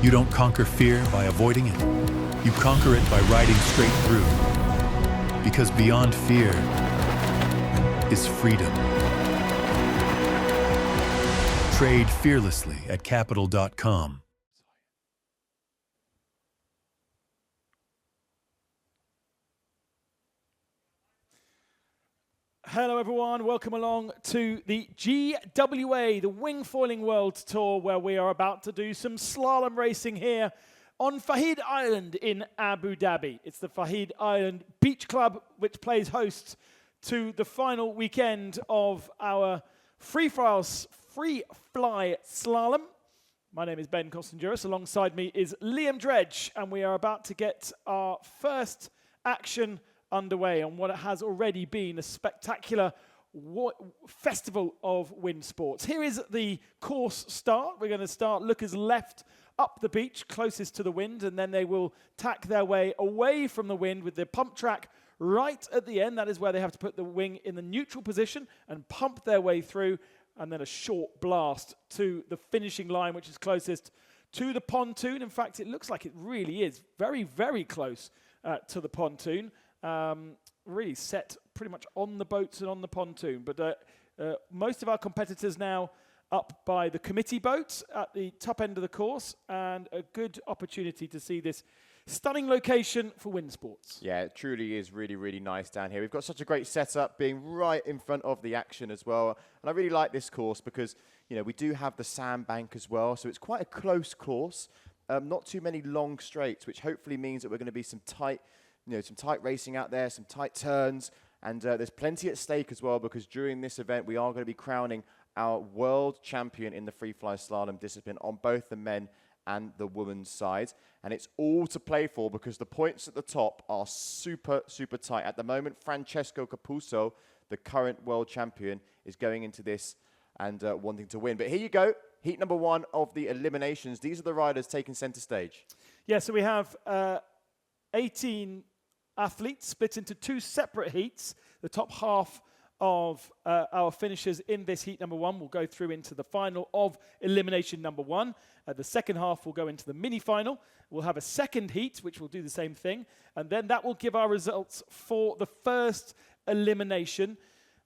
You don't conquer fear by avoiding it. You conquer it by riding straight through. Because beyond fear is freedom. Trade fearlessly at capital.com. Hello everyone, welcome along to the GWA, the Wingfoiling World Tour, where we are about to do some slalom racing here on Fahid Island in Abu Dhabi. It's the Fahid Island Beach Club, which plays host to the final weekend of our FreeFly-Slalom. My name is Ben Costanduris, alongside me is Liam Dredge, and we are about to get our first action underway on what has already been a spectacular festival of wind sports. Here is the course start. We're going to start lookers left up the beach closest to the wind, and then they will tack their way away from the wind with the pump track right at the end. That is where they have to put the wing in the neutral position and pump their way through, and then a short blast to the finishing line, which is closest to the pontoon. In fact, it looks like it really is very, very close to the pontoon. Really set pretty much on the boats and on the pontoon. But most of our competitors now up by the committee boats at the top end of the course, and a good opportunity to see this stunning location for wind sports. Yeah, it truly is really, really nice down here. We've got such a great setup, being right in front of the action as well. And I really like this course because, you know, we do have the sandbank as well. So it's quite a close course. Not too many long straights, which hopefully means that we're going to be some tight racing out there, some tight turns, and there's plenty at stake as well, because during this event we are going to be crowning our world champion in the Freefly-Slalom discipline on both the men and the women's side. And it's all to play for because the points at the top are super, super tight. At the moment, Francesco Capuzzo, the current world champion, is going into this and wanting to win. But here you go, heat number 1 of the eliminations. These are the riders taking center stage. Yeah, so we have 18 athletes split into 2 separate heats. The top half of our finishers in this heat number 1 will go through into the final of elimination number 1. The second half will go into the mini-final. We'll have a second heat, which will do the same thing. And then that will give our results for the first elimination.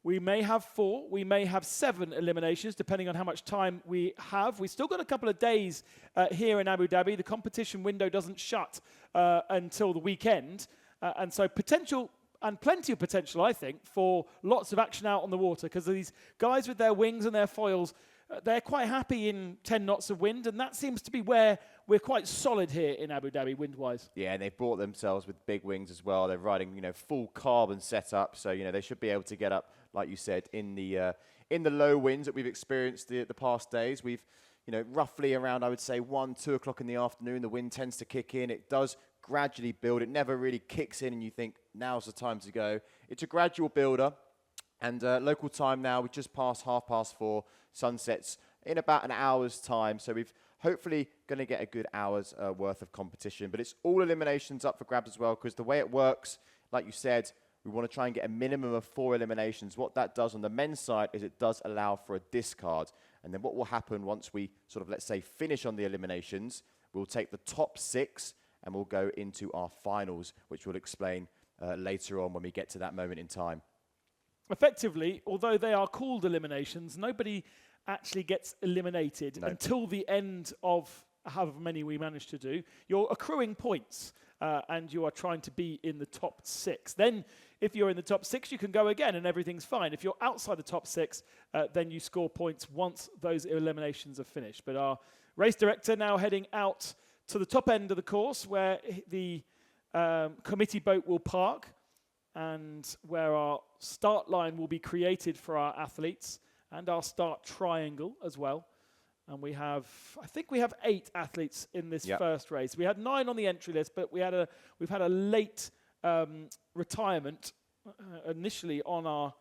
We may have 4, we may have 7 eliminations, depending on how much time we have. We've still got a couple of days here in Abu Dhabi. The competition window doesn't shut until the weekend. And so potential, and plenty of potential, I think, for lots of action out on the water, because these guys with their wings and their foils, they're quite happy in 10 knots of wind, and that seems to be where we're quite solid here in Abu Dhabi, wind-wise. Yeah, and they've brought themselves with big wings as well. They're riding, you know, full carbon setup, so, you know, they should be able to get up, like you said, in the low winds that we've experienced the past days. We've, you know, roughly around, I would say, 1, 2 o'clock in the afternoon, the wind tends to kick in. It does gradually build. It never really kicks in and you think, now's the time to go. It's a gradual builder. And local time now, we just passed 4:30. Sunsets in about an hour's time. So we've hopefully going to get a good hour's worth of competition. But it's all eliminations up for grabs as well, because the way it works, like you said, we want to try and get a minimum of 4 eliminations. What that does on the men's side is it does allow for a discard. And then what will happen once we sort of, let's say, finish on the eliminations, we'll take the top 6 and we'll go into our finals, which we'll explain later on when we get to that moment in time. Effectively, although they are called eliminations, nobody actually gets eliminated until the end of however many we manage to do. You're accruing points, and you are trying to be in the top 6. Then, if you're in the top 6, you can go again and everything's fine. If you're outside the top 6, then you score points once those eliminations are finished. But our race director now heading out to the top end of the course, where the committee boat will park, and where our start line will be created for our athletes, and our start triangle as well. And we have, I think we have 8 athletes in this first race. We had 9 on the entry list, but we've had a late retirement initially on our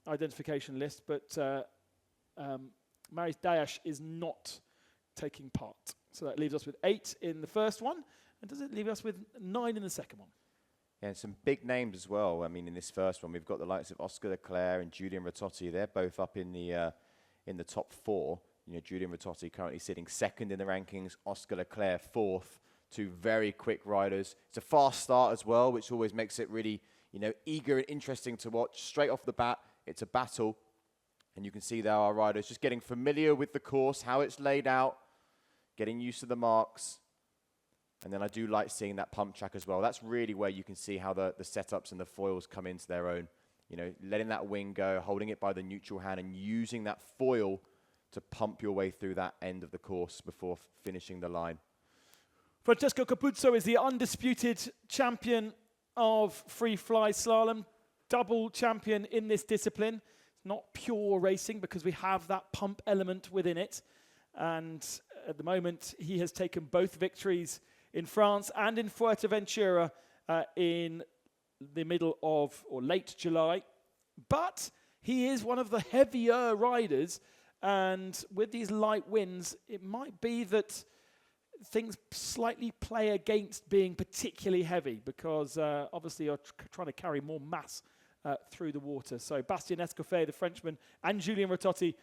identification list, but Maris Dayash is not taking part. So that leaves us with 8 in the first one, and does it leave us with 9 in the second one? Yeah, and some big names as well. I mean, in this first one, we've got the likes of Oscar Leclerc and Julian Ratotti. They're both up in the top 4. Julian Ritotti currently sitting second in the rankings, Oscar Leclerc fourth. Two very quick riders. It's a fast start as well, which always makes it really, eager and interesting to watch. Straight off the bat, it's a battle. And you can see there our riders just getting familiar with the course, how it's laid out, getting used to the marks. And then I do like seeing that pump track as well. That's really where you can see how the setups and the foils come into their own. Letting that wing go, holding it by the neutral hand and using that foil to pump your way through that end of the course before finishing the line. Francesco Capuzzo is the undisputed champion of Free-Fly-Slalom, double champion in this discipline. It's not pure racing because we have that pump element within it. And at the moment, he has taken both victories in France and in Fuerteventura in the middle of or late July. But he is one of the heavier riders. And with these light winds, it might be that things slightly play against being particularly heavy because obviously you're trying to carry more mass through the water. So Bastien Escoffier, the Frenchman, and Julien Ritotti,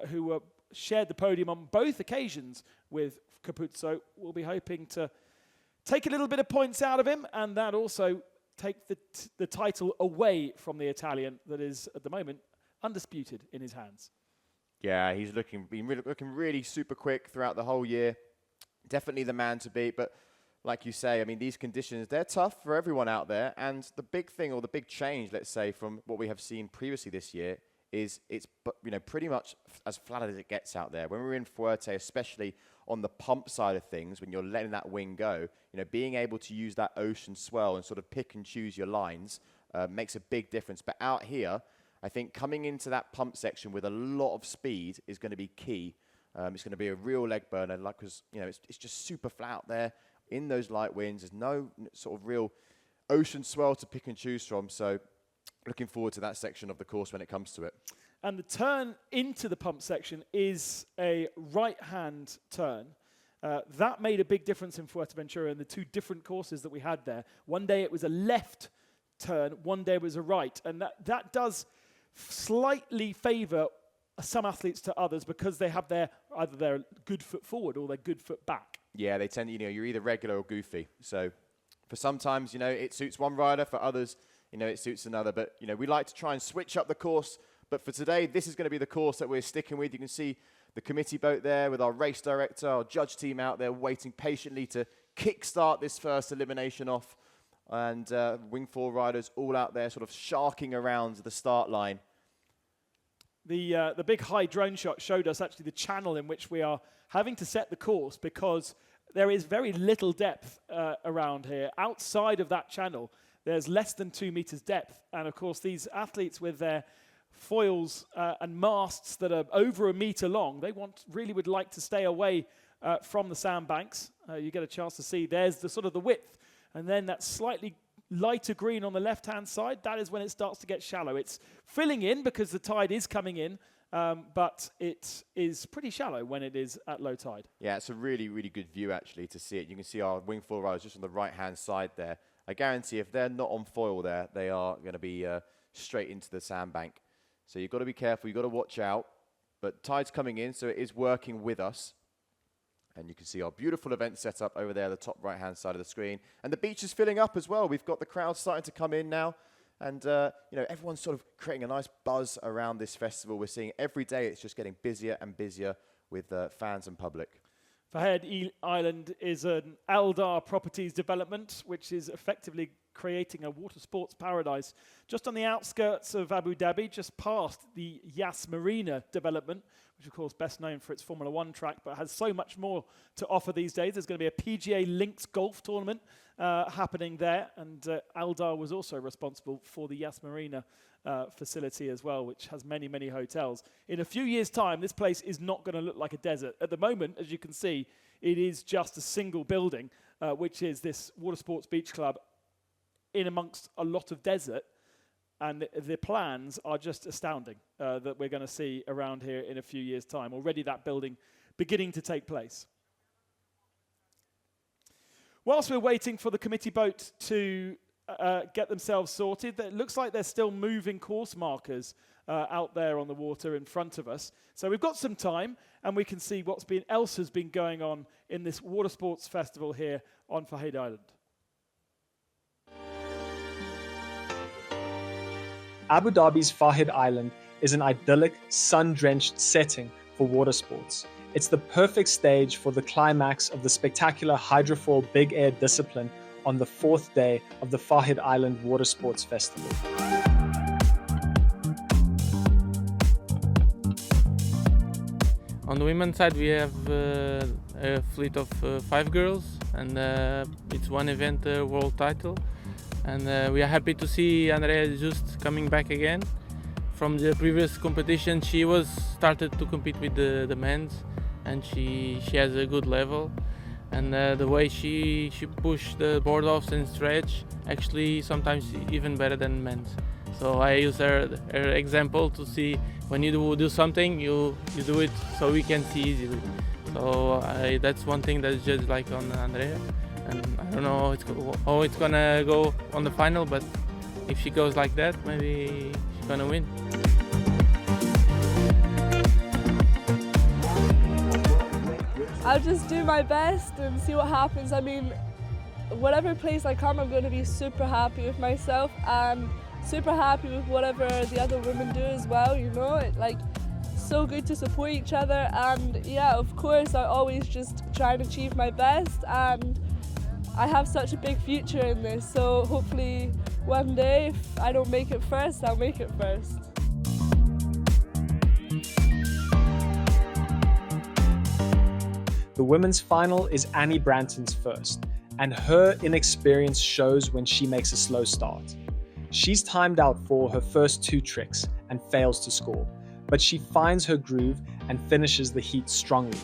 who shared the podium on both occasions with Capuzzo, will be hoping to take a little bit of points out of him and that also take the title away from the Italian that is at the moment undisputed in his hands. Yeah, he's looking really super quick throughout the whole year. Definitely the man to beat, but like you say, I mean, these conditions, they're tough for everyone out there. And the big thing or the big change, let's say, from what we have seen previously this year is it's pretty much as flat as it gets out there. When we're in Fuerte, especially on the pump side of things, when you're letting that wing go, being able to use that ocean swell and sort of pick and choose your lines makes a big difference. But out here, I think coming into that pump section with a lot of speed is going to be key. It's going to be a real leg burner, because it's just super flat out there in those light winds. There's no sort of real ocean swell to pick and choose from. So looking forward to that section of the course when it comes to it. And the turn into the pump section is a right-hand turn. That made a big difference in Fuerteventura in the two different courses that we had there. One day it was a left turn, one day it was a right. And that does slightly favour some athletes to others because they have either their good foot forward or their good foot back. Yeah, they tend, you're either regular or goofy. So for sometimes, it suits one rider. For others, it suits another. But, we like to try and switch up the course. But for today, this is going to be the course that we're sticking with. You can see the committee boat there with our race director, our judge team out there waiting patiently to kickstart this first elimination off. And Wingfoil riders all out there sort of sharking around the start line. The big high drone shot showed us actually the channel in which we are having to set the course because there is very little depth around here. Outside of that channel, there's less than 2 meters depth. And of course, these athletes with their foils and masts that are over a meter long, they really would like to stay away from the sandbanks. You get a chance to see there's the sort of the width. And then that slightly lighter green on the left-hand side, that is when it starts to get shallow. It's filling in because the tide is coming in, but it is pretty shallow when it is at low tide. Yeah, it's a really, really good view, actually, to see it. You can see our Wingfoil riders just on the right-hand side there. I guarantee if they're not on foil there, they are going to be straight into the sandbank. So you've got to be careful. You've got to watch out. But tide's coming in, so it is working with us. And you can see our beautiful event set up over there, the top right-hand side of the screen. And the beach is filling up as well. We've got the crowd starting to come in now. And, everyone's sort of creating a nice buzz around this festival. We're seeing every day it's just getting busier and busier with fans and public. Fahad Island is an Eldar Properties development, which is effectively creating a water sports paradise just on the outskirts of Abu Dhabi, just past the Yas Marina development, which of course best known for its Formula One track, but has so much more to offer these days. There's going to be a PGA Links golf tournament happening there, and Eldar was also responsible for the Yas Marina facility as well, which has many, many hotels. In a few years' time, this place is not going to look like a desert. At the moment, as you can see, it is just a single building, which is this Water Sports Beach Club in amongst a lot of desert, and the plans are just astounding that we're going to see around here in a few years' time. Already that building beginning to take place. Whilst we're waiting for the committee boat to get themselves sorted. It looks like they're still moving course markers out there on the water in front of us. So we've got some time, and we can see what's been else has been going on in this water sports festival here on Fahid Island. Abu Dhabi's Fahid Island is an idyllic, sun-drenched setting for water sports. It's the perfect stage for the climax of the spectacular hydrofoil big air discipline on the 4th day of the Fahid Island Water Sports Festival. On the women's side, we have a fleet of 5 girls, and it's one event world title. And we are happy to see Andrea just coming back again. From the previous competition, she was started to compete with the men's, and she has a good level. And the way she pushed the board offs and stretch, actually sometimes even better than men's. So I use her example to see when you do something, you do it so we can see easily. So that's one thing that's just like on Andrea. And I don't know how it's gonna go on the final, but if she goes like that, maybe she's gonna win. I'll just do my best and see what happens. I mean, whatever place I come, I'm going to be super happy with myself and super happy with whatever the other women do as well, you know? So good to support each other, and yeah, of course, I always just try and achieve my best, and I have such a big future in this, so hopefully one day, if I don't make it first, I'll make it first. The women's final is Annie Branton's first, and her inexperience shows when she makes a slow start. She's timed out for her first 2 tricks and fails to score, but she finds her groove and finishes the heat strongly.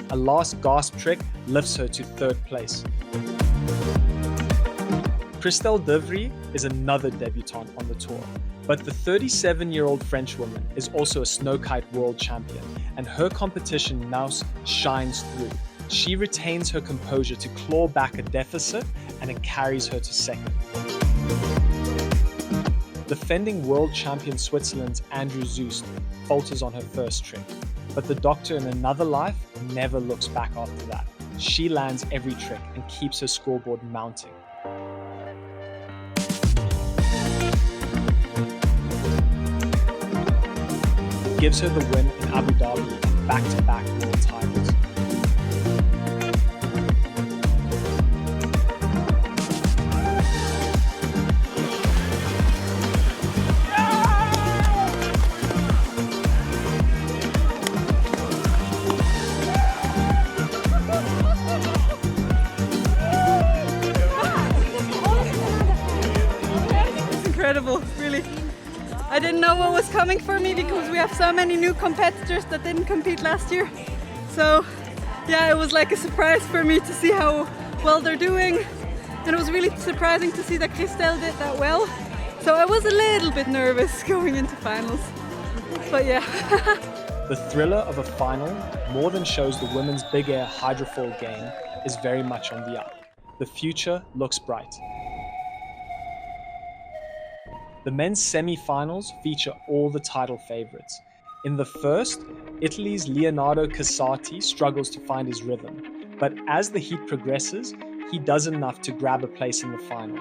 A last gasp trick lifts her to 3rd place. Christelle Devry is another debutante on the tour, but the 37-year-old Frenchwoman is also a snowkite world champion, and her competition nous shines through. She retains her composure to claw back a deficit, and it carries her to 2nd. Defending world champion Switzerland's Andrew Zust falters on her first trick, but the doctor in another life never looks back after that. She lands every trick and keeps her scoreboard mounting. Gives her the win in Abu Dhabi and back-to-back world titles. It's incredible, really. I didn't know what was coming for me because we have so many new competitors that didn't compete last year. So yeah, it was like a surprise for me to see how well they're doing. And it was really surprising to see that Christelle did that well. So I was a little bit nervous going into finals. But yeah. The thriller of a final more than shows the women's big air hydrofoil game is very much on the up. The future looks bright. The men's semi-finals feature all the title favorites. In the first, Italy's Leonardo Casati struggles to find his rhythm, but as the heat progresses, he does enough to grab a place in the final.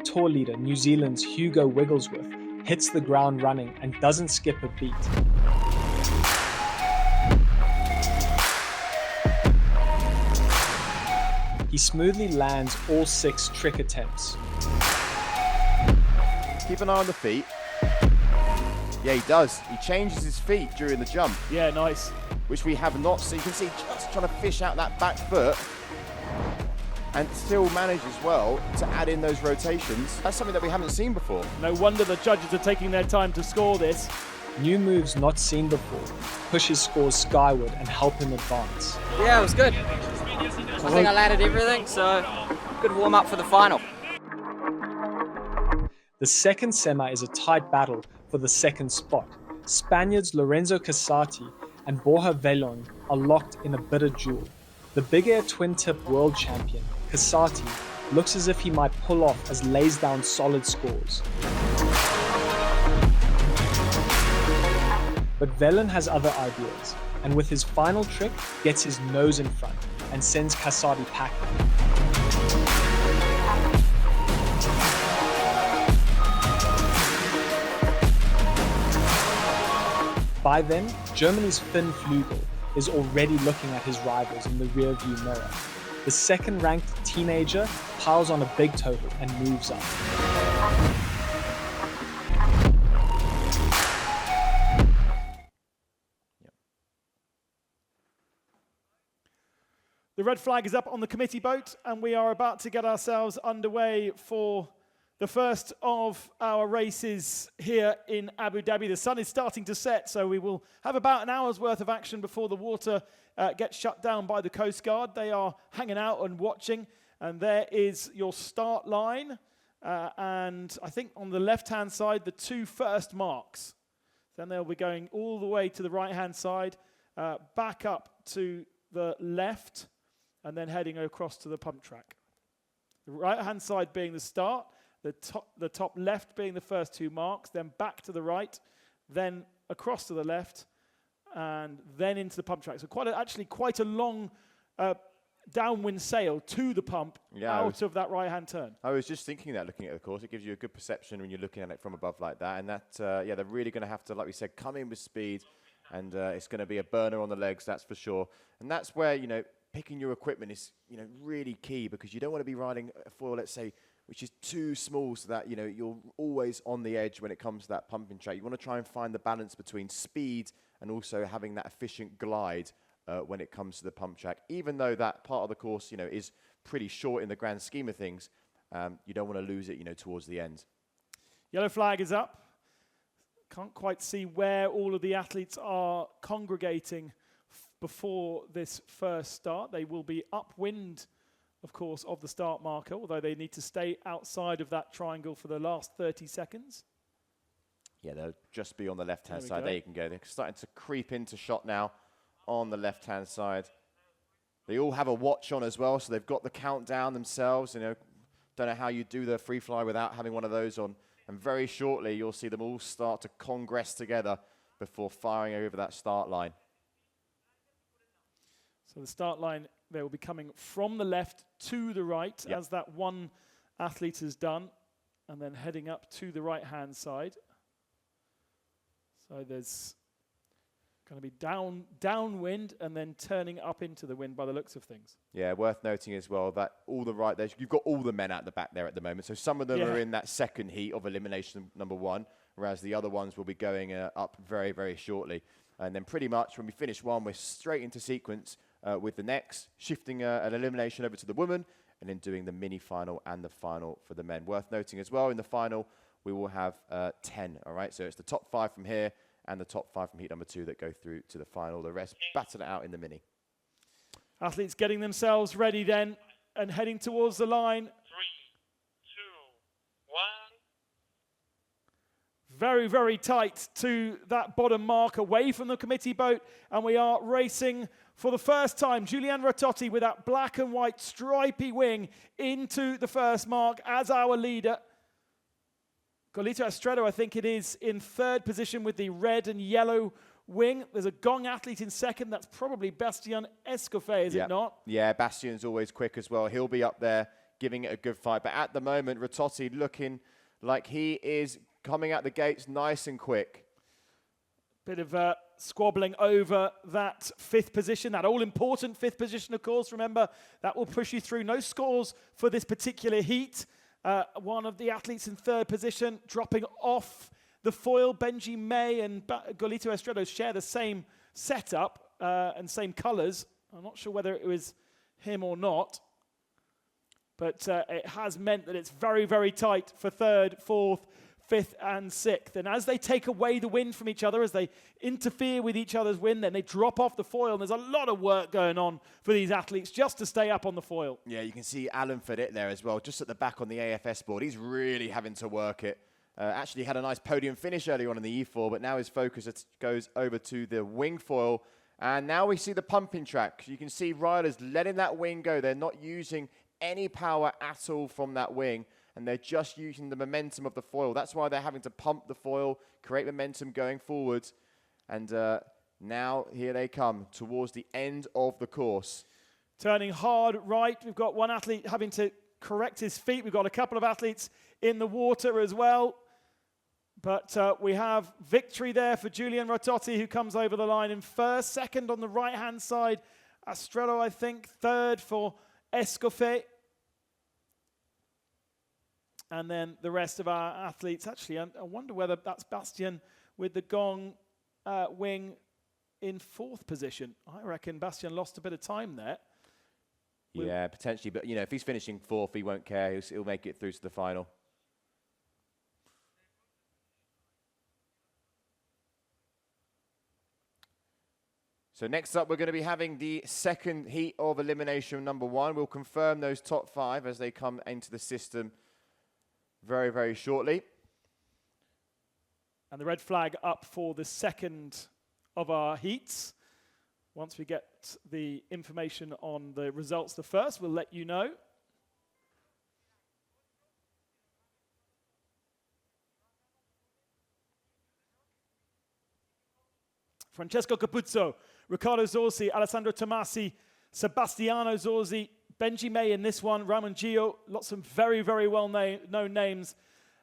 Tour leader New Zealand's Hugo Wigglesworth hits the ground running and doesn't skip a beat. He smoothly lands all 6 trick attempts. Keep an eye on the feet. Yeah, he does. He changes his feet during the jump. Yeah, nice. Which we have not seen. You can see just trying to fish out that back foot and still manage as well to add in those rotations. That's something that we haven't seen before. No wonder the judges are taking their time to score this. New moves not seen before push his scores skyward and help him advance. Yeah, it was good. I think I landed everything, so good warm up for the final. The second semi is a tight battle for the second spot. Spaniards Lorenzo Casati and Borja Velon are locked in a bitter duel. The big air twin tip world champion, Kasati, looks as if he might pull off as lays down solid scores. But Velen has other ideas, and with his final trick, gets his nose in front and sends Kasati packing. By then, Germany's Finn Flügel is already looking at his rivals in the rearview mirror. The second-ranked teenager piles on a big total and moves up. The red flag is up on the committee boat, and we are about to get ourselves underway for the first of our races here in Abu Dhabi. The sun is starting to set, so we will have about an hour's worth of action before the water gets shut down by the Coast Guard. They are hanging out and watching, and there is your start line. And I think on the left-hand side, the two first marks. Then they'll be going all the way to the right-hand side, back up to the left, and then heading across to the pump track. The right-hand side being the start, the top left being the first two marks, then back to the right, then across to the left, and then into the pump track. So actually quite a long downwind sail to the pump out of that right-hand turn. I was just thinking that looking at the course, it gives you a good perception when you're looking at it from above like that. And that, they're really going to have to, like we said, come in with speed, and it's going to be a burner on the legs, that's for sure. And that's where, picking your equipment is, really key, because you don't want to be riding a foil, let's say, which is too small, so that, you're always on the edge when it comes to that pumping track. You want to try and find the balance between speed and also having that efficient glide when it comes to the pump track. Even though that part of the course, is pretty short in the grand scheme of things, you don't want to lose it, towards the end. Yellow flag is up. Can't quite see where all of the athletes are congregating before this first start. They will be upwind, of course, of the start marker, although they need to stay outside of that triangle for the last 30 seconds. Yeah, they'll just be on the left-hand side. There you can go. They're starting to creep into shot now on the left-hand side. They all have a watch on as well, so they've got the countdown themselves. Don't know how you do the free fly without having one of those on. And very shortly, you'll see them all start to congress together before firing over that start line. So the start line, they will be coming from the left to the right, as that one athlete has done, and then heading up to the right-hand side. So there's going to be downwind and then turning up into the wind by the looks of things. Yeah, worth noting as well that you've got all the men at the back there at the moment. So some of them are in that second heat of elimination number 1, whereas the other ones will be going up very, very shortly. And then pretty much when we finish one, we're straight into sequence with the next, shifting an elimination over to the women, and then doing the mini final and the final for the men. Worth noting as well, in the final, we will have 10, all right? So it's the top 5 from here and the top 5 from heat number 2 that go through to the final. The rest battle it out in the mini. Athletes getting themselves ready then and heading towards the line. 3, 2, 1. Very, very tight to that bottom mark, away from the committee boat, and we are racing for the first time. Julian Ratotti with that black and white stripy wing into the first mark as our leader. Golito Estredo, I think it is, in third position with the red and yellow wing. There's a Gong athlete in second. That's probably Bastien Escoffier, is it not? Yeah, Bastien's always quick as well. He'll be up there giving it a good fight. But at the moment, Ratotti looking like he is coming out the gates nice and quick. Bit of squabbling over that fifth position, that all-important fifth position, of course. Remember, that will push you through. No scores for this particular heat. One of the athletes in third position dropping off the foil. Benji May and Golito Estredo share the same setup and same colors. I'm not sure whether it was him or not, but it has meant that it's very, very tight for third, fourth, fifth and sixth. And as they take away the wind from each other, as they interfere with each other's wind, then they drop off the foil. And there's a lot of work going on for these athletes just to stay up on the foil. Yeah, you can see Alan Fedit there as well, just at the back on the AFS board. He's really having to work it. Actually had a nice podium finish earlier on in the E4, but now his focus goes over to the Wingfoil And now we see the pumping track. You can see riders letting that wing go. They're not using any power at all from that wing, and they're just using the momentum of the foil. That's why they're having to pump the foil, create momentum going forward. And now here they come towards the end of the course. Turning hard right. We've got one athlete having to correct his feet. We've got a couple of athletes in the water as well. But we have victory there for Julian Rototti, who comes over the line in first. Second on the right-hand side, Astrello, I think. Third for Escofet. And then the rest of our athletes. Actually, I wonder whether that's Bastien with the gong wing in fourth position. I reckon Bastien lost a bit of time there. Yeah, potentially. But, you know, if he's finishing fourth, he won't care. He'll make it through to the final. So next up, we're going to be having the second heat of elimination number 1. We'll confirm those top 5 as they come into the system very, very shortly. And the red flag up for the second of our heats. Once we get the information on the results, the first, we'll let you know. Francesco Capuzzo, Riccardo Zorzi, Alessandro Tomasi, Sebastiano Zorzi, Benji May in this one, Ramon Gio, lots of very, very well-known names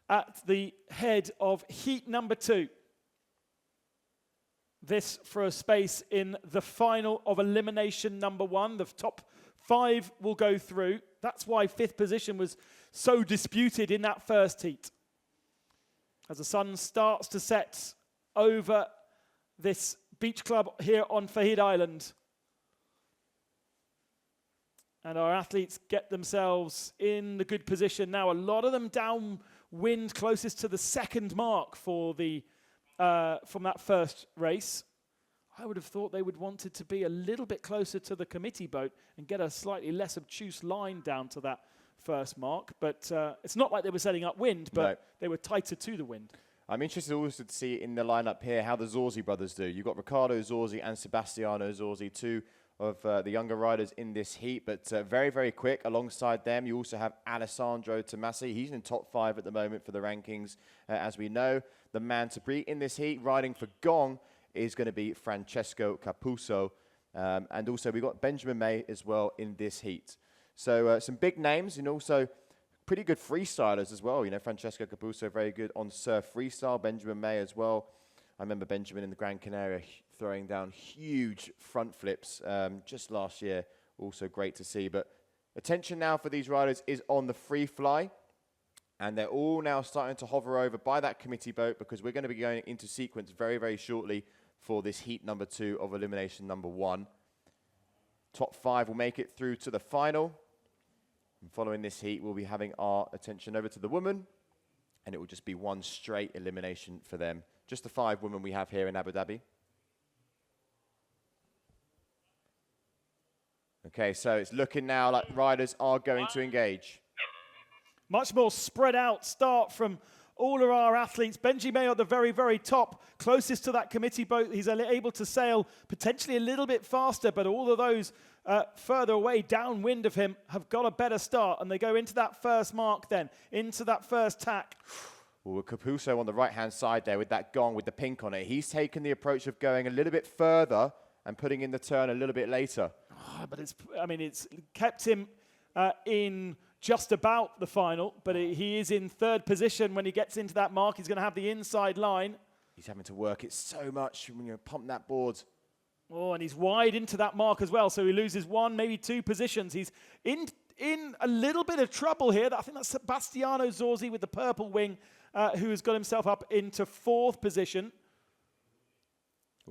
at the head of heat number 2. This for a space in the final of elimination number 1. The top 5 will go through. That's why 5th position was so disputed in that first heat. As the sun starts to set over this beach club here on Fahid Island. And our athletes get themselves in the good position now. A lot of them downwind closest to the second mark for the from that first race. I would have thought they would wanted to be a little bit closer to the committee boat and get a slightly less obtuse line down to that first mark. But it's not like they were setting up wind, but they were tighter to the wind. I'm interested also to see in the lineup here how the Zorzi brothers do. You've got Riccardo Zorzi and Sebastiano Zorzi, 2 of the younger riders in this heat, but very, very quick. Alongside them, you also have Alessandro Tomasi. He's in top 5 at the moment for the rankings, as we know. The man to beat in this heat, riding for Gong, is going to be Francesco Capuzzo. And also, we've got Benjamin May as well in this heat. So some big names, and also pretty good freestylers as well. You know, Francesco Capuzzo, very good on surf freestyle. Benjamin May as well. I remember Benjamin in the Gran Canaria throwing down huge front flips just last year. Also great to see. But attention now for these riders is on the free fly. And they're all now starting to hover over by that committee boat, because we're going to be going into sequence very, very shortly for this heat number 2 of elimination number 1. Top 5 will make it through to the final. And following this heat, we'll be having our attention over to the women, and it will just be one straight elimination for them. Just the 5 women we have here in Abu Dhabi. Okay, so it's looking now like riders are going to engage. Much more spread out start from all of our athletes. Benji May at the very, very top, closest to that committee boat. He's able to sail potentially a little bit faster, but all of those further away downwind of him have got a better start, and they go into that first mark then, into that first tack. Well, Capuzzo on the right-hand side there with that gong with the pink on it. He's taken the approach of going a little bit further and putting in the turn a little bit later. Oh, but it's kept him in just about the final, but he is in 3rd position when he gets into that mark. He's going to have the inside line. He's having to work it so much when you pump that board. Oh, and he's wide into that mark as well, so he loses 1, maybe 2 positions. He's in a little bit of trouble here. I think that's Sebastiano Zorzi with the purple wing, who has got himself up into 4th position.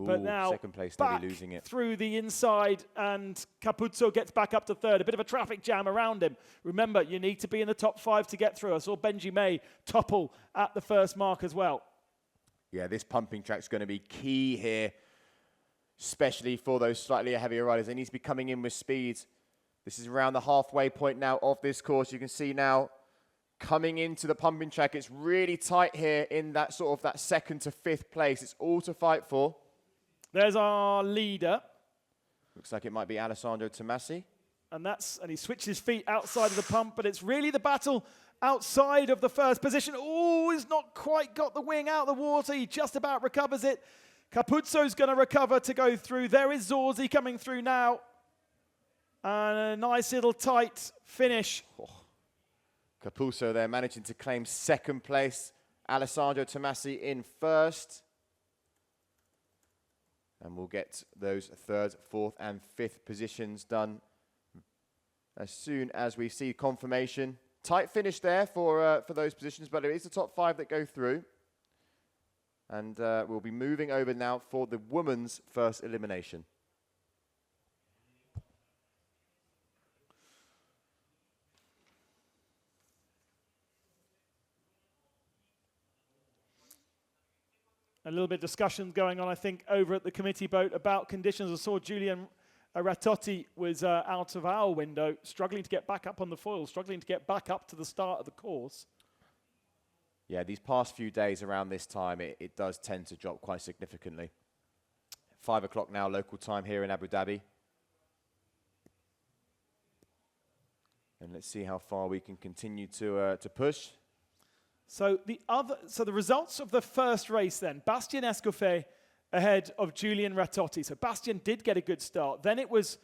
Ooh, but now second place, they'll be losing it. Through the inside, and Capuzzo gets back up to 3rd. A bit of a traffic jam around him. Remember, you need to be in the top 5 to get through. I saw Benji May topple at the first mark as well. Yeah, this pumping track's going to be key here, especially for those slightly heavier riders. They need to be coming in with speed. This is around the halfway point now of this course. You can see now coming into the pumping track, it's really tight here in that sort of that 2nd to 5th place. It's all to fight for. There's our leader. Looks like it might be Alessandro Tomasi. And he switches feet outside of the pump, but it's really the battle outside of the first position. Oh, he's not quite got the wing out of the water. He just about recovers it. Capuzzo's going to recover to go through. There is Zorzi coming through now. And a nice little tight finish. Oh. Capuzzo there managing to claim second place. Alessandro Tomasi in first. And we'll get those third, fourth, and fifth positions done as soon as we see confirmation. Tight finish there for those positions, but it is the top 5 that go through. And we'll be moving over now for the women's first elimination. A little bit of discussion going on, I think, over at the committee boat about conditions. I saw Julian Ratotti was out of our window, struggling to get back up on the foil, struggling to get back up to the start of the course. Yeah, these past few days around this time, it does tend to drop quite significantly. 5 o'clock now, local time here in Abu Dhabi. And let's see how far we can continue to push. So the results of the first race then, Bastien Escoffier ahead of Julian Ratotti. So Bastien did get a good start. Then it was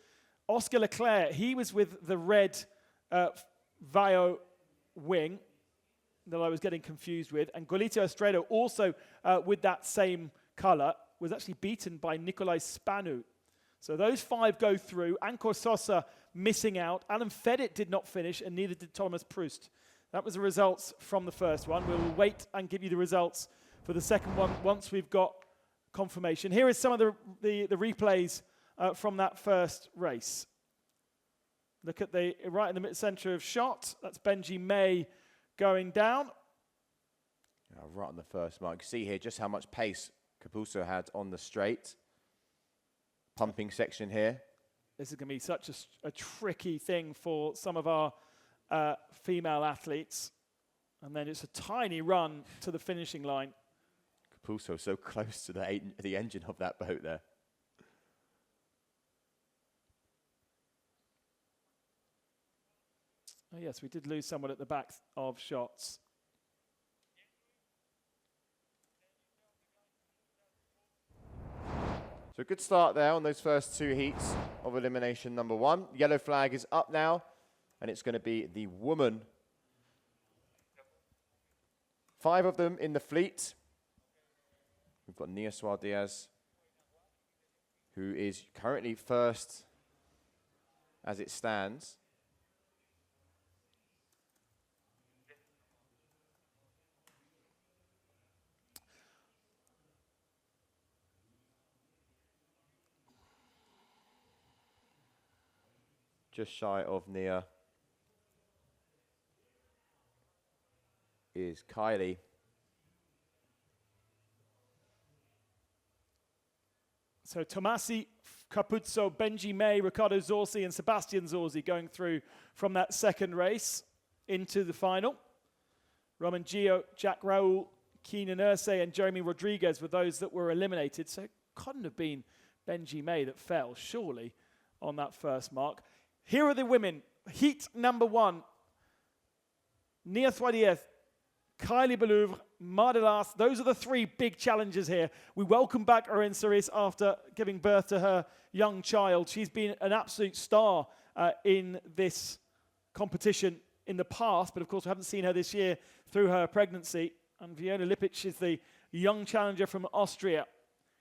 Oscar Leclerc. He was with the red Vaio wing that I was getting confused with. And Golito Estredo also with that same color was actually beaten by Nicolai Spanu. So those 5 go through. Ancor Sosa missing out. Alan Fedit did not finish, and neither did Thomas Proust. That was the results from the first one. We'll wait and give you the results for the second one once we've got confirmation. Here is some of the replays from that first race. Look at right in the mid-center of shot. That's Benji May going down. Right on the first mark. You can see here just how much pace Capuzzo had on the straight. Pumping section here. This is going to be such a tricky thing for some of our female athletes. And then it's a tiny run to the finishing line. Capuzzo so close to the engine of that boat there. Oh yes, we did lose someone at the back of shots. So a good start there on those first 2 heats of elimination number 1. Yellow flag is up now, and it's going to be the woman. 5 of them in the fleet. We've got Nia Suarez, who is currently first as it stands. Just shy of Nia is Kylie. So Tomasi, Capuzzo, Benji May, Riccardo Zorzi, and Sebastian Zorzi going through from that second race into the final. Roman Gio, Jack Raoul, Keenan Ursay, and Jeremy Rodriguez were those that were eliminated. So it couldn't have been Benji May that fell, surely, on that first mark. Here are the women. Heat number 1. Nia Suarez, Kylie Belouvre, Mardelas. Those are the 3 big challenges here. We welcome back Oren Saris after giving birth to her young child. She's been an absolute star in this competition in the past, but of course we haven't seen her this year through her pregnancy. And Fiona Lipic is the young challenger from Austria.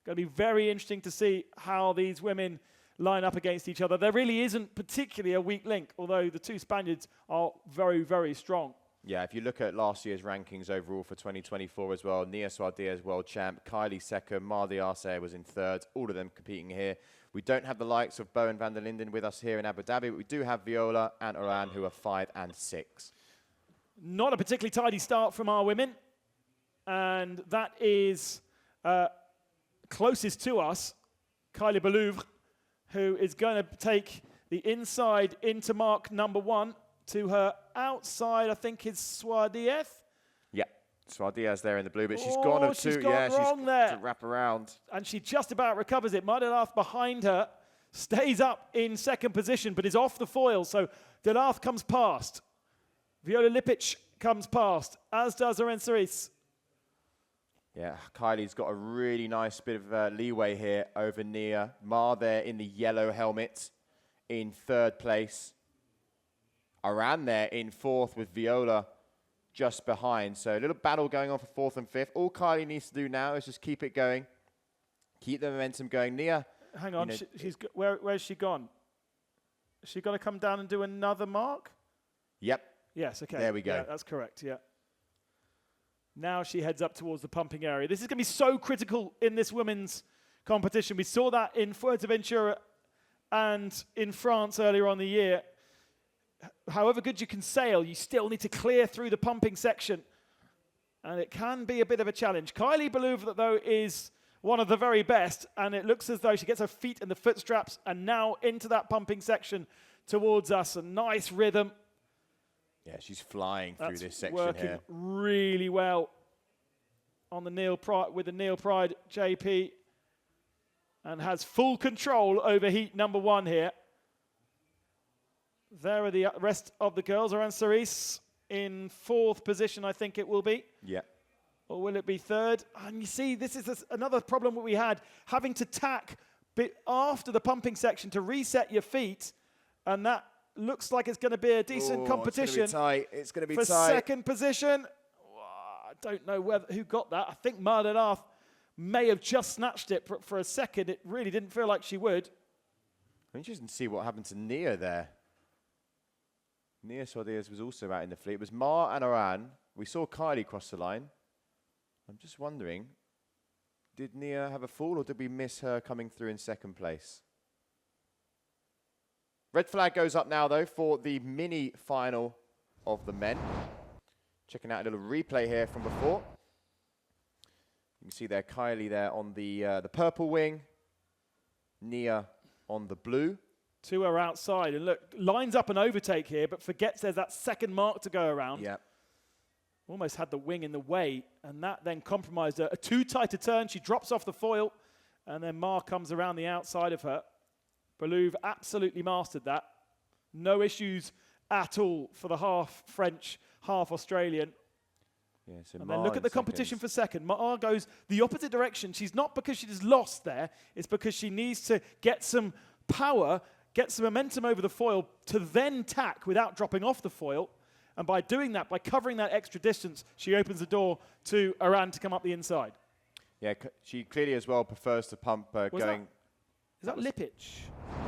Going to be very interesting to see how these women line up against each other. There really isn't particularly a weak link, although the 2 Spaniards are very, very strong. Yeah, if you look at last year's rankings overall for 2024 as well, Nia Suarez world champ, Kylie second, Mardi Arce was in third, all of them competing here. We don't have the likes of Bowen van der Linden with us here in Abu Dhabi, but we do have Viola and Oran, who are 5 and 6. Not a particularly tidy start from our women, and that is closest to us, Kylie Belouvre, who is going to take the inside into mark number 1. To her outside, I think, is Suarez. Yeah, Suarez there in the blue, but she's gone of 2. She's gone wrong there. To wrap around. And she just about recovers it. Mardelas behind her. stays up in second position, but is off the foil. So Delath comes past. Viola Lipic comes past, as does Aren Cerise. Yeah, Kylie's got a really nice bit of leeway here over Nia. Ma there in the yellow helmet in third place. Aran there in fourth with Viola just behind. So a little battle going on for fourth and fifth. All Kylie needs to do now is just keep it going. Keep the momentum going. Nia. Hang on, where's she gone? Is she got to come down and do another mark? Yep. Yes, okay. There we go. Yeah, that's correct, yeah. Now she heads up towards the pumping area. This is going to be so critical in this women's competition. We saw that in Fuerteventura and in France earlier on the year. However good you can sail, you still need to clear through the pumping section. And it can be a bit of a challenge. Kylie Belouve, though, is one of the very best. And it looks as though she gets her feet in the foot straps and now into that pumping section towards us. A nice rhythm. Yeah, she's flying through this section working here. Really well on the Neil Pride, with the Neil Pride JP, and has full control over heat number one here. There are the rest of the girls. Aren Cerise in fourth position, I think it will be. Yeah. Or will it be third? And you see, this is another problem that we had, having to tack after the pumping section to reset your feet, and that looks like it's going to be a decent competition. It's going to be tight. It's going to be for tight. Second position. I don't know who got that. I think Mardenath may have just snatched it for a second. It really didn't feel like she would. Interesting to see what happened to Nia there. Nia Sordias was also out in the fleet. It was Ma and Aran. We saw Kylie cross the line. I'm just wondering, did Nia have a fall or did we miss her coming through in second place? Red flag goes up now, though, for the mini final of the men. Checking out a little replay here from before. You can see there Kylie there on the purple wing, Nia on the blue. Two are outside, and look, lines up an overtake here, but forgets there's that second mark to go around. Yep. Almost had the wing in the way, and that then compromised her. A too tight a turn, she drops off the foil, and then Ma comes around the outside of her. Belouve absolutely mastered that. No issues at all for the half French, half Australian. Yeah, so and then look at the competition for second. Ma goes the opposite direction. She's not because she just lost there. It's because she needs to get some power, get some momentum over the foil to then tack without dropping off the foil. And by doing that, by covering that extra distance, she opens the door to Aran to come up the inside. Yeah, she clearly as well prefers to pump going... Is that Lipic?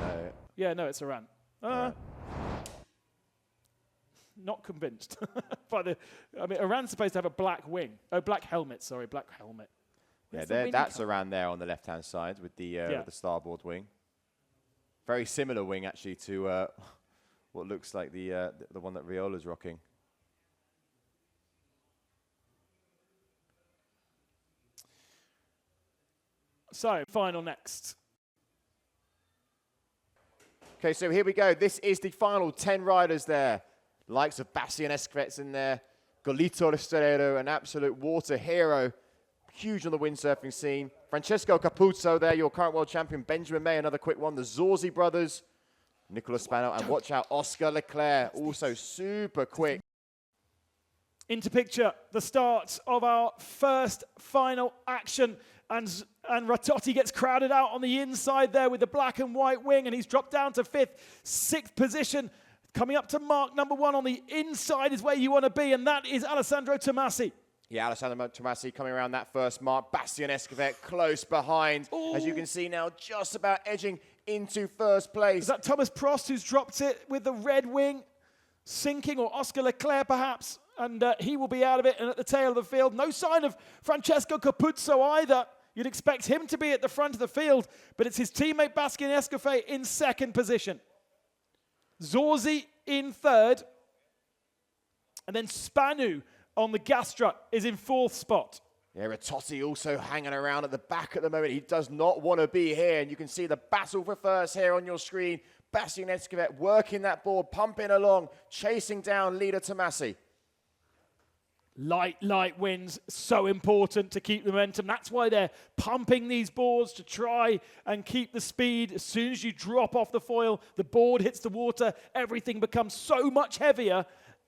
No. Yeah, no, it's Aran. Not convinced. Aran's supposed to have a black wing. Oh, black helmet, sorry, black helmet. Yeah, that's Aran there on the left-hand side with the starboard wing. Very similar wing, actually, to what looks like the one that Riola's rocking. So, final next. Okay, so here we go. This is the final 10 riders there. Likes of Bastian Escvet's in there. Golito Estrellero, an absolute water hero. Huge on the windsurfing scene. Francesco Capuzzo there, your current world champion. Benjamin May, another quick one. The Zorzi brothers. Nicolas Spano, and watch out, Oscar Leclerc, also super quick. Into picture, the start of our first final action. And Ratotti gets crowded out on the inside there with the black and white wing, and he's dropped down to sixth position. Coming up to mark number one on the inside is where you want to be, and that is Alessandro Tomasi. Yeah, Alessandro Tomasi coming around that first mark. Bastian Escovet close behind. Ooh. As you can see now, just about edging into first place. Is that Thomas Prost who's dropped it with the red wing? Sinking, or Oscar Leclerc perhaps? And he will be out of it and at the tail of the field. No sign of Francesco Capuzzo either. You'd expect him to be at the front of the field, but it's his teammate Bastian Escovet in second position. Zorzi in third. And then Spanu on the gas strut is in fourth spot. Yeah, Ratotti also hanging around at the back at the moment. He does not want to be here. And you can see the battle for first here on your screen. Bastian Escovet working that board, pumping along, chasing down leader Tomasi. Light winds, so important to keep the momentum. That's why they're pumping these boards to try and keep the speed. As soon as you drop off the foil, the board hits the water, everything becomes so much heavier,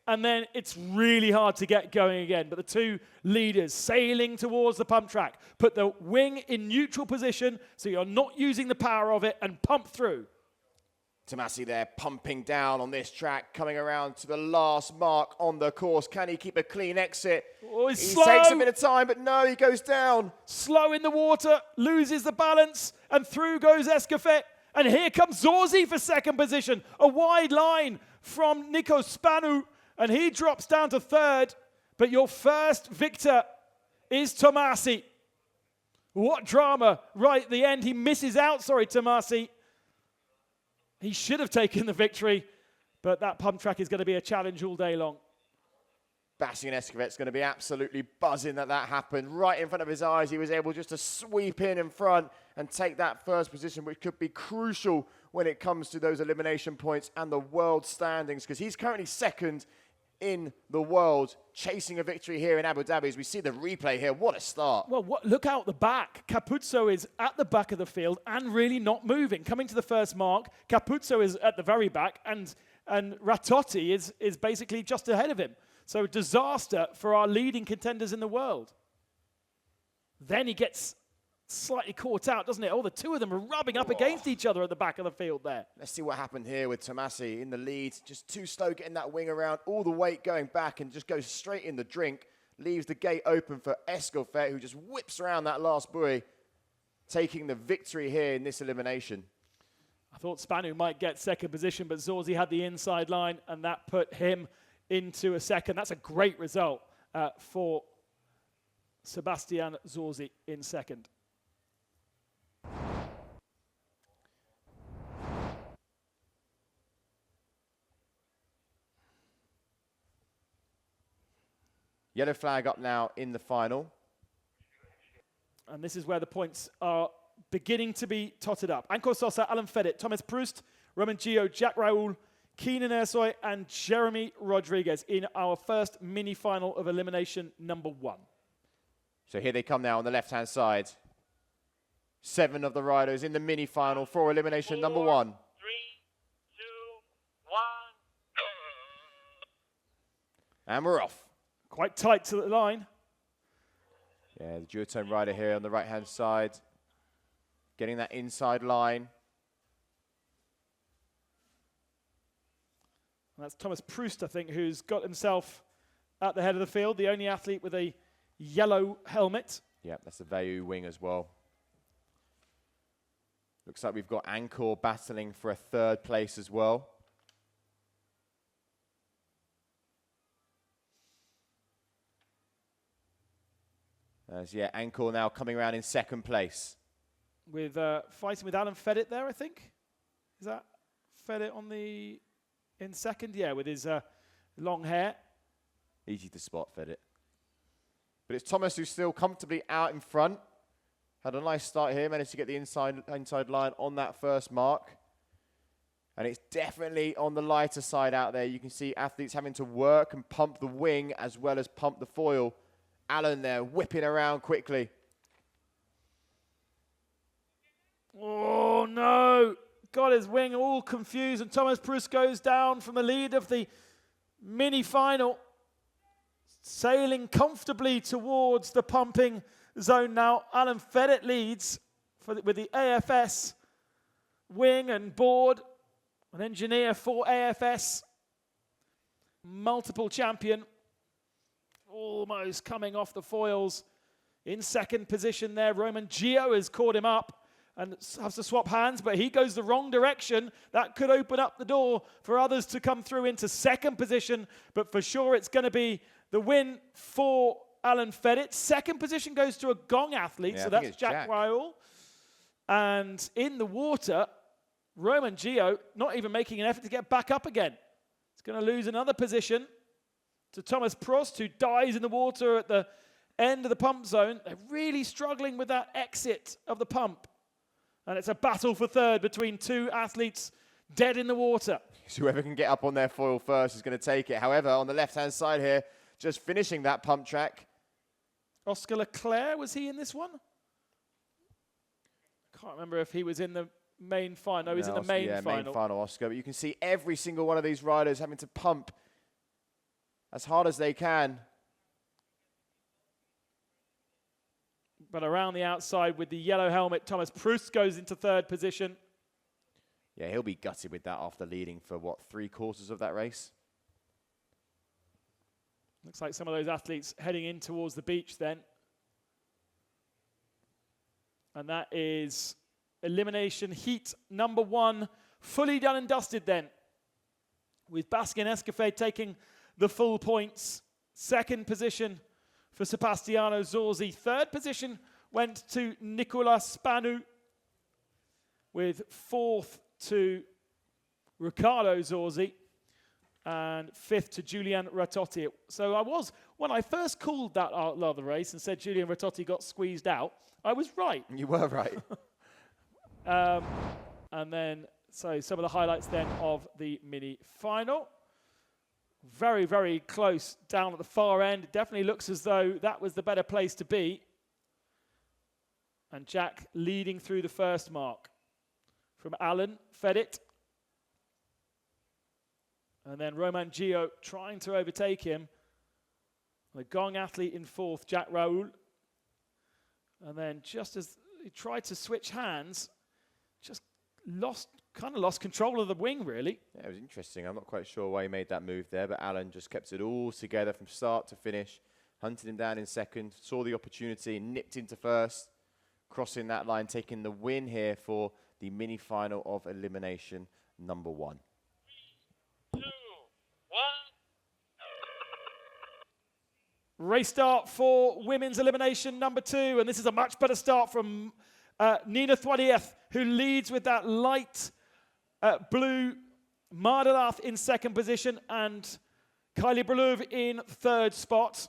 and then it's really hard to get going again. But the two leaders sailing towards the pump track, put the wing in neutral position so you're not using the power of it, and pump through. Tomasi there pumping down on this track, coming around to the last mark on the course. Can he keep a clean exit? Oh, He slow. takes a bit of time, but no, he goes down. Slow in the water, loses the balance, and through goes Escofet. And here comes Zorzi for second position. A wide line from Nico Spanu, and he drops down to third. But your first victor is Tomasi. What drama right at the end. He misses out, Tomasi. He should have taken the victory, but that pump track is going to be a challenge all day long. Bastien Escovet's going to be absolutely buzzing that happened. Right in front of his eyes, he was able just to sweep in front and take that first position, which could be crucial when it comes to those elimination points and the world standings, because he's currently second in the world, chasing a victory here in Abu Dhabi. As we see the replay here, what a start. Well, look out the back. Capuzzo is at the back of the field and really not moving. Coming to the first mark, Capuzzo is at the very back, and Ratotti is basically just ahead of him. So disaster for our leading contenders in the world. Then he gets slightly caught out, doesn't it? Oh, the two of them are rubbing up against each other at the back of the field there. Let's see what happened here with Tomasi in the lead. Just too slow getting that wing around, all the weight going back, and just goes straight in the drink. Leaves the gate open for Escofet, who just whips around that last buoy, taking the victory here in this elimination. I thought Spanu might get second position, but Zorzi had the inside line, and that put him into a second. That's a great result for Sebastian Zorzi in second. Yellow flag up now in the final. And this is where the points are beginning to be totted up. Anko Sosa, Alan Fedit, Thomas Proust, Roman Gio, Jack Raoul, Keenan Ersoy, and Jeremy Rodriguez in our first mini-final of elimination number 1. So here they come now on the left-hand side. 7 of the riders in the mini-final for elimination number 1. 3, 2, 1. And we're off. Quite tight to the line. Yeah, the duotone rider here on the right-hand side. Getting that inside line. And that's Thomas Proust, I think, who's got himself at the head of the field, the only athlete with a yellow helmet. Yeah, that's the Vayu wing as well. Looks like we've got Angkor battling for a third place as well. As, yeah, Angkor now coming around in second place. With fighting with Alan Fedit there, I think. Is that Fedit on the... in second? Yeah, with his long hair. Easy to spot, Fedit. But it's Thomas who's still comfortably out in front. Had a nice start here, managed to get the inside line on that first mark. And it's definitely on the lighter side out there. You can see athletes having to work and pump the wing as well as pump the foil. Alan there whipping around quickly. Oh, no. Got his wing all confused, and Thomas Proust goes down from the lead of the mini-final. Sailing comfortably towards the pumping zone now. Alan Fedit leads with the AFS wing and board. An engineer for AFS. Multiple champion. Almost coming off the foils. In second position there, Roman Gio has caught him up and has to swap hands, but he goes the wrong direction. That could open up the door for others to come through into second position, but for sure it's going to be the win for Alan Fedit. Second position goes to a Gong athlete, Yeah, so I think that's it's Jack Raoul. And in the water, Roman Gio not even making an effort to get back up again. It's going to lose another position to Thomas Proust, who dies in the water at the end of the pump zone. They're really struggling with that exit of the pump. And it's a battle for third between two athletes dead in the water. So whoever can get up on their foil first is going to take it. However, on the left-hand side here, just finishing that pump track. Oscar Leclerc, was he in this one? Can't remember if he was in the main final. No, he's in the main final. Main final, Oscar. But you can see every single one of these riders having to pump as hard as they can. But around the outside with the yellow helmet, Thomas Proust goes into third position. Yeah, he'll be gutted with that after leading for, what, 3/4 of that race? Looks like some of those athletes heading in towards the beach then. And that is elimination heat number 1, fully done and dusted then. With Baskin Escafet taking the full points. Second position for Sebastiano Zorzi. Third position went to Nicolas Spanu. With fourth to Riccardo Zorzi. And fifth to Julian Ratotti. So when I first called that out of the race and said Julian Ratotti got squeezed out, I was right. You were right. And then, so some of the highlights then of the mini final. Very, very close down at the far end. It definitely looks as though that was the better place to be. And Jack leading through the first mark. From Alan, fed it. And then Roman Gio trying to overtake him. The Gong athlete in fourth, Jack Raoul. And then just as he tried to switch hands, just kind of lost control of the wing, really. Yeah, it was interesting. I'm not quite sure why he made that move there, but Alan just kept it all together from start to finish. Hunted him down in second, saw the opportunity, nipped into first, crossing that line, taking the win here for the mini final of elimination number 1. 2, 1. Race start for women's elimination number 2, and this is a much better start from Nina Thwadieth, who leads with that light blue. Mardalath in second position, and Kylie Breluv in third spot.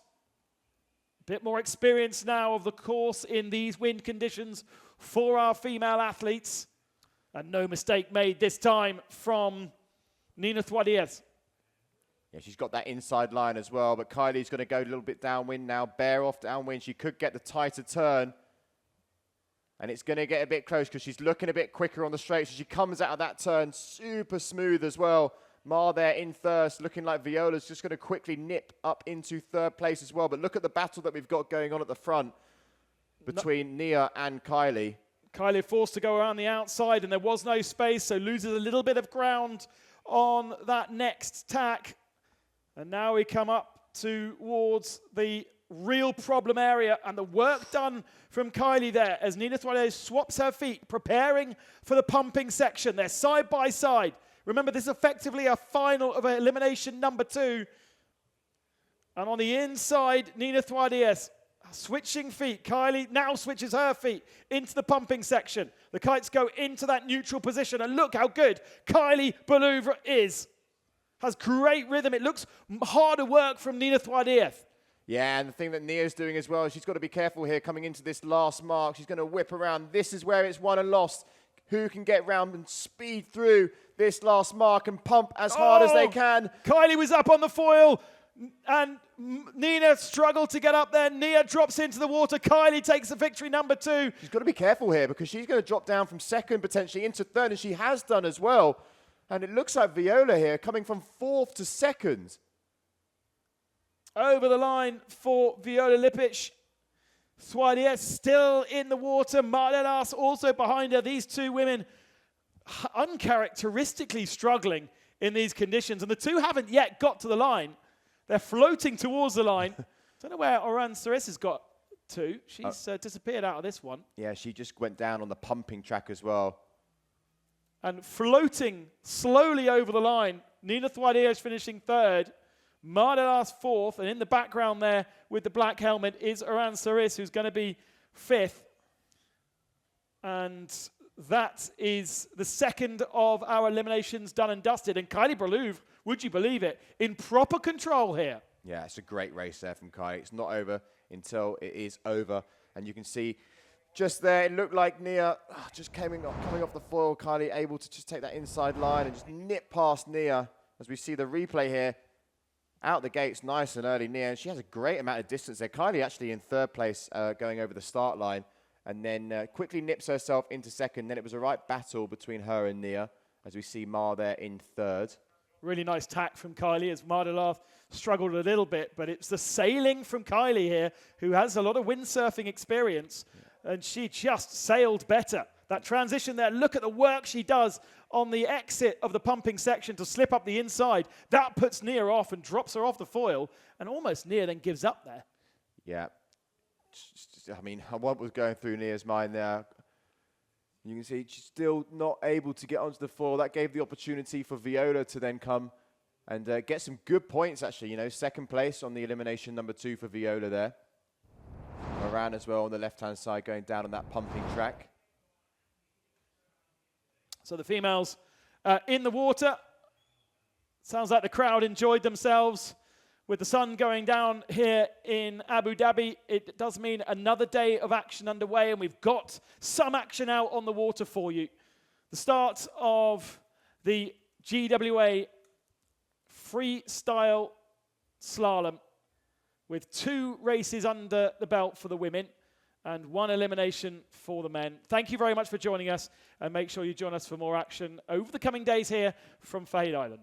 Bit more experience now of the course in these wind conditions for our female athletes, and no mistake made this time from Nina Thwadieth. Yeah, she's got that inside line as well, but Kylie's going to go a little bit downwind now, bear off downwind. She could get the tighter turn, and it's going to get a bit close because she's looking a bit quicker on the straight, so she comes out of that turn super smooth as well. Mar there in third, looking like Viola's just going to quickly nip up into third place as well, but look at the battle that we've got going on at the front between Nia and Kylie. Kylie forced to go around the outside, and there was no space, so loses a little bit of ground on that next tack. And now we come up towards the real problem area, and the work done from Kylie there as Nina Thwadieth swaps her feet, preparing for the pumping section. They're side by side. Remember, this is effectively a final of elimination number 2. And on the inside, Nina Thwadieth switching feet. Kylie now switches her feet into the pumping section. The kites go into that neutral position, and look how good Kylie Breluv is. Has great rhythm. It looks harder work from Nina Thwadieth. Yeah, and the thing that Nia's doing as well, she's got to be careful here coming into this last mark. She's going to whip around. This is where it's won and lost. Who can get round and speed through this last mark and pump as hard as they can? Kylie was up on the foil, and Nina struggled to get up there. Nia drops into the water. Kylie takes the victory, number 2. She's got to be careful here because she's going to drop down from second potentially into third, and she has done as well. And it looks like Viola here coming from fourth to second. Over the line for Viola Lipic. Thwadieth still in the water. Marlenas also behind her. These two women uncharacteristically struggling in these conditions. And the two haven't yet got to the line. They're floating towards the line. Don't know where Oran Saris has got to. She's disappeared out of this one. Yeah, she just went down on the pumping track as well. And floating slowly over the line. Nina Thwadieth finishing third. Mardelas fourth. And in the background there with the black helmet is Oran Saris, who's going to be fifth. And that is the second of our eliminations done and dusted. And Kylie Breluv, would you believe it, in proper control here. Yeah, it's a great race there from Kylie. It's not over until it is over. And you can see just there, it looked like Nia just coming off the foil. Kylie able to just take that inside line and just nip past Nia as we see the replay here. out the gates nice and early, Nia, and she has a great amount of distance there. Kylie actually in third place going over the start line, and then quickly nips herself into second. Then it was a right battle between her and Nia, as we see Mar there in third. Really nice tack from Kylie as Mardelov struggled a little bit, but it's the sailing from Kylie here, who has a lot of windsurfing experience, and she just sailed better. That transition there, look at the work she does on the exit of the pumping section to slip up the inside. That puts Nia off and drops her off the foil, and almost Nia then gives up there. Yeah. I mean, what was going through Nia's mind there? You can see she's still not able to get onto the foil. That gave the opportunity for Viola to then come and get some good points, actually. You know, second place on the elimination number 2 for Viola there. Moran as well on the left-hand side going down on that pumping track. So the females in the water. Sounds like the crowd enjoyed themselves. With the sun going down here in Abu Dhabi, it does mean another day of action underway, and we've got some action out on the water for you. The start of the GWA Freestyle-Slalom with 2 races under the belt for the women and 1 elimination for the men. Thank you very much for joining us, and make sure you join us for more action over the coming days here from Fahid Island.